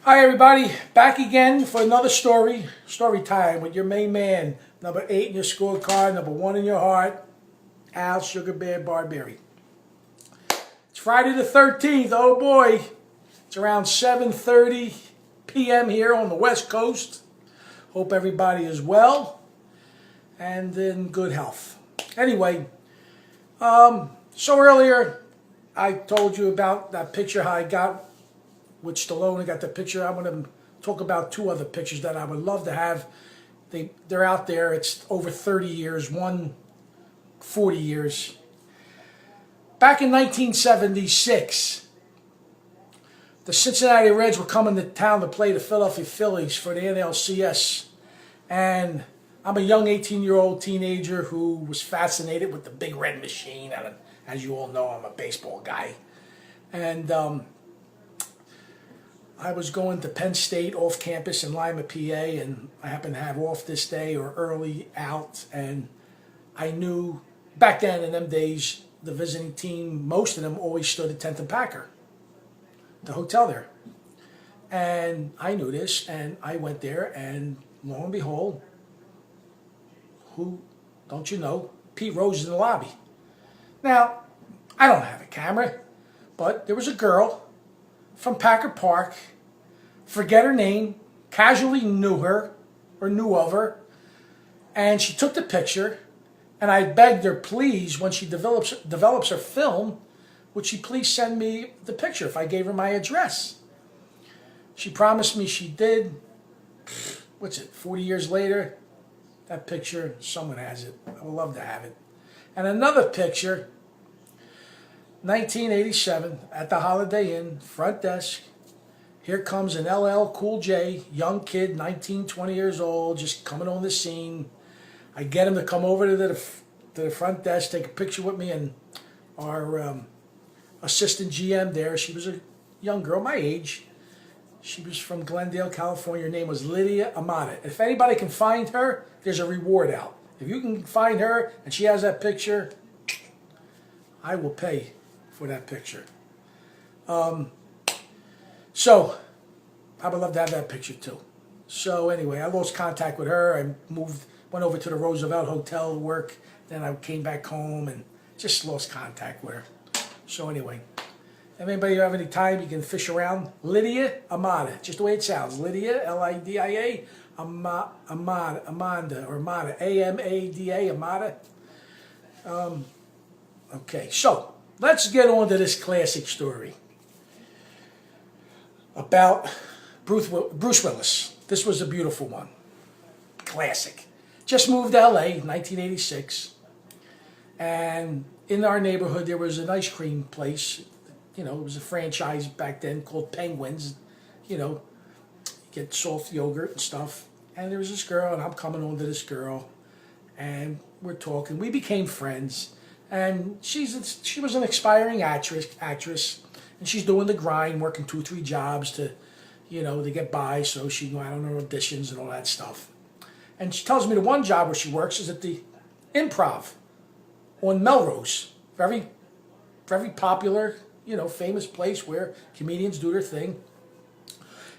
Hi everybody, back again for another story time with your main man, number 8 in your scorecard, number 1 in your heart, Al Sugar Bear Barbieri. It's Friday the 13th, oh boy. It's around 7:30 p.m. here on the West Coast. Hope everybody is well and in good health. Anyway, so earlier I told you about that picture how I got with Stallone. I got the picture. I'm going to talk about two other pictures that I would love to have. They're out there. It's over 30 years, one 40 years. Back in 1976, the Cincinnati Reds were coming to town to play the Philadelphia Phillies for the NLCS. And I'm a young 18-year-old teenager who was fascinated with the big red machine. And as you all know, I'm a baseball guy. And I was going to Penn State off campus in Lima, PA, and I happened to have off this day or early out. And I knew back then in them days, the visiting team, most of them always stood at 10th and Packer, the hotel there. And I knew this, and I went there, and lo and behold, who, don't you know, Pete Rose in the lobby. Now, I don't have a camera, but there was a girl from Packer Park, forget her name, casually knew her, or knew of her, and she took the picture, and I begged her, please, when she develops her film, would she please send me the picture if I gave her my address? She promised me she did. What's it, 40 years later? That picture, someone has it. I would love to have it. And another picture, 1987, at the Holiday Inn, front desk. Here comes an LL Cool J, young kid, 19, 20 years old, just coming on the scene. I get him to come over to the front desk, take a picture with me, and our assistant GM there, she was a young girl my age. She was from Glendale, California. Her name was Lydia Amata. If anybody can find her, there's a reward out. If you can find her and she has that picture, I will pay for that picture. So, I would love to have that picture too. So anyway, I lost contact with her. I went over to the Roosevelt Hotel to work. Then I came back home and just lost contact with her. So anyway, if anybody have any time, you can fish around. Lydia Amata, just the way it sounds. Lydia, L-I-D-I-A, Amanda, or Amata, A-M-A-D-A, Amata. Okay, so let's get on to this classic story about Bruce Willis. This was a beautiful one. Classic. Just moved to LA, 1986. And in our neighborhood, there was an ice cream place. You know, it was a franchise back then called Penguins. You know, get soft yogurt and stuff. And there was this girl, and I'm coming on to this girl. And we're talking. We became friends. And she was an aspiring actress. And she's doing the grind, working 2 or 3 jobs to get by. So she went out on her auditions and all that stuff. And she tells me the one job where she works is at the Improv on Melrose. Very, very popular, famous place where comedians do their thing.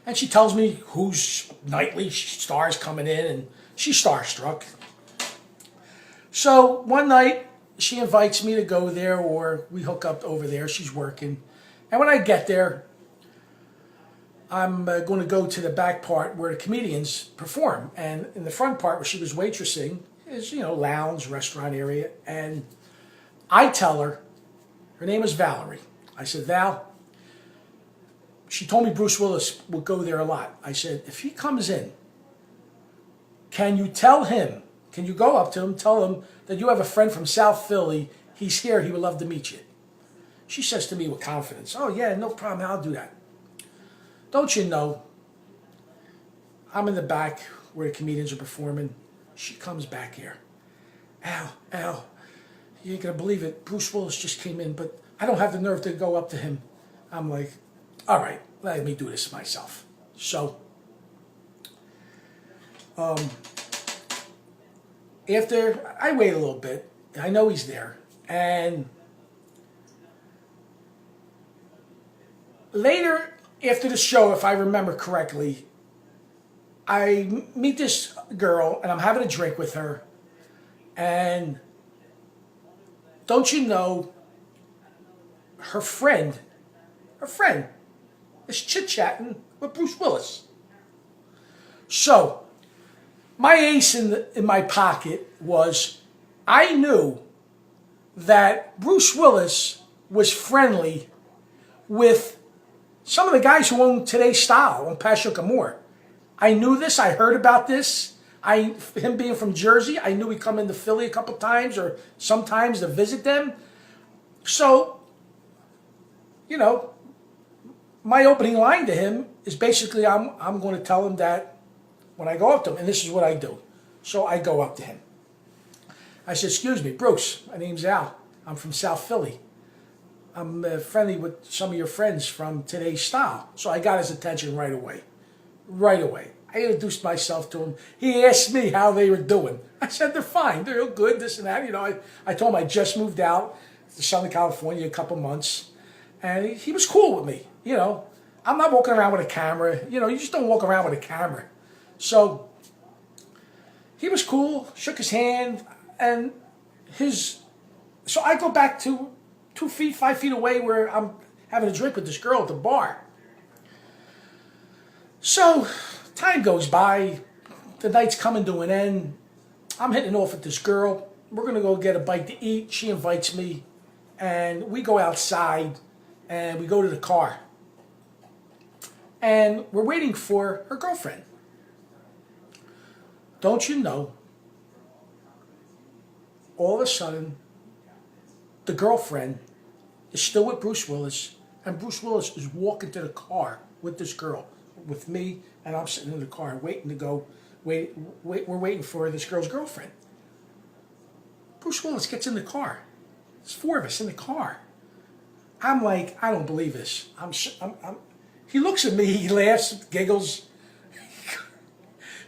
And she tells me who's nightly stars coming in, and she's starstruck. So one night, she invites me to go there, or we hook up over there. She's working. And when I get there, I'm going to go to the back part where the comedians perform. And in the front part where she was waitressing is, lounge, restaurant area. And I tell her name is Valerie. I said, Val, she told me Bruce Willis will go there a lot. I said, if he comes in, can you go up to him, tell him that you have a friend from South Philly, he's here, he would love to meet you. She says to me with confidence, oh yeah, no problem, I'll do that. Don't you know, I'm in the back where the comedians are performing. She comes back here. Al, you ain't gonna believe it. Bruce Willis just came in, but I don't have the nerve to go up to him. I'm like, all right, let me do this myself. So, after I wait a little bit, I know he's there, and later after the show, if I remember correctly, I meet this girl and I'm having a drink with her. And don't you know, her friend is chit-chatting with Bruce Willis. So, my ace in my pocket was, I knew that Bruce Willis was friendly with some of the guys who own Today's Style on Passion Moore. I knew this. I heard about this. Him being from Jersey, I knew he'd come into Philly a couple times or sometimes to visit them. So, you know, my opening line to him is basically I'm going to tell him that when I go up to him, and this is what I do. So I go up to him. I said, excuse me, Bruce, my name's Al. I'm from South Philly. I'm friendly with some of your friends from Today's Style. So I got his attention right away. Right away. I introduced myself to him. He asked me how they were doing. I said, they're fine. They're good, this and that. You know, I told him I just moved out to Southern California a couple months. And he was cool with me. You know, I'm not walking around with a camera. You know, you just don't walk around with a camera. So he was cool, shook his hand, and so I go back to 5 feet away where I'm having a drink with this girl at the bar. So time goes by, the night's coming to an end. I'm hitting off with this girl. We're going to go get a bite to eat. She invites me, and we go outside, and we go to the car. And we're waiting for her girlfriend. Don't you know, all of a sudden, the girlfriend is still with Bruce Willis, and Bruce Willis is walking to the car with this girl, with me, and I'm sitting in the car waiting to go. We're waiting for this girl's girlfriend. Bruce Willis gets in the car. There's 4 of us in the car. I'm like, I don't believe this. He looks at me, he laughs, giggles.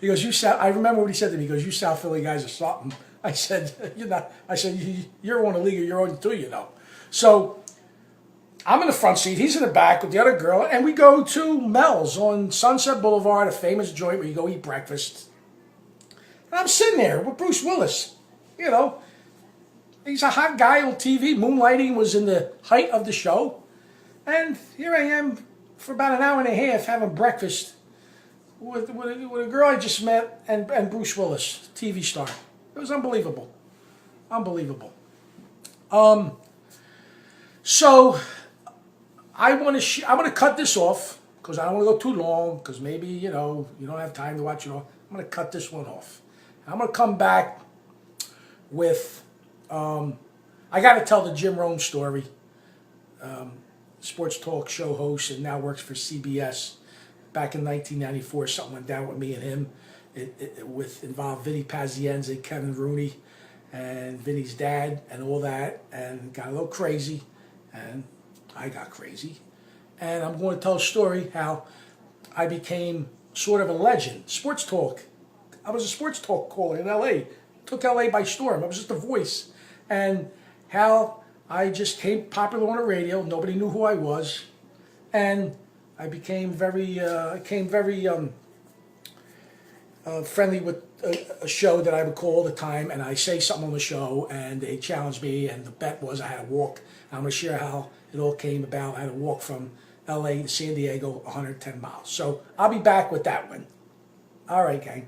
He goes, I remember what he said to me. He goes, you South Philly guys are something. I said, you're not. I said, you're on a league of your own too, you know. So I'm in the front seat. He's in the back with the other girl. And we go to Mel's on Sunset Boulevard, a famous joint where you go eat breakfast. And I'm sitting there with Bruce Willis. You know, he's a hot guy on TV. Moonlighting was in the height of the show. And here I am for about an hour and a half having breakfast with a girl I just met and Bruce Willis, TV star. It was unbelievable. Unbelievable. So I'm going to cut this off because I don't want to go too long because maybe, you know, you don't have time to watch it all. I'm going to cut this one off. I'm going to come back with, I got to tell the Jim Rome story. Sports talk show host and now works for CBS. Back in 1994, something went down with me and him. It involved Vinny Pazienza, Kevin Rooney, and Vinny's dad, and all that, and got a little crazy, and I got crazy. And I'm going to tell a story how I became sort of a legend. Sports talk. I was a sports talk caller in L.A. Took L.A. by storm. I was just a voice. And how I just came popular on the radio. Nobody knew who I was. And I became very friendly with a show that I would call all the time, and I say something on the show, and they challenged me, and the bet was I had to walk. I'm going to share how it all came about. I had to walk from L.A. to San Diego, 110 miles. So I'll be back with that one. All right, gang.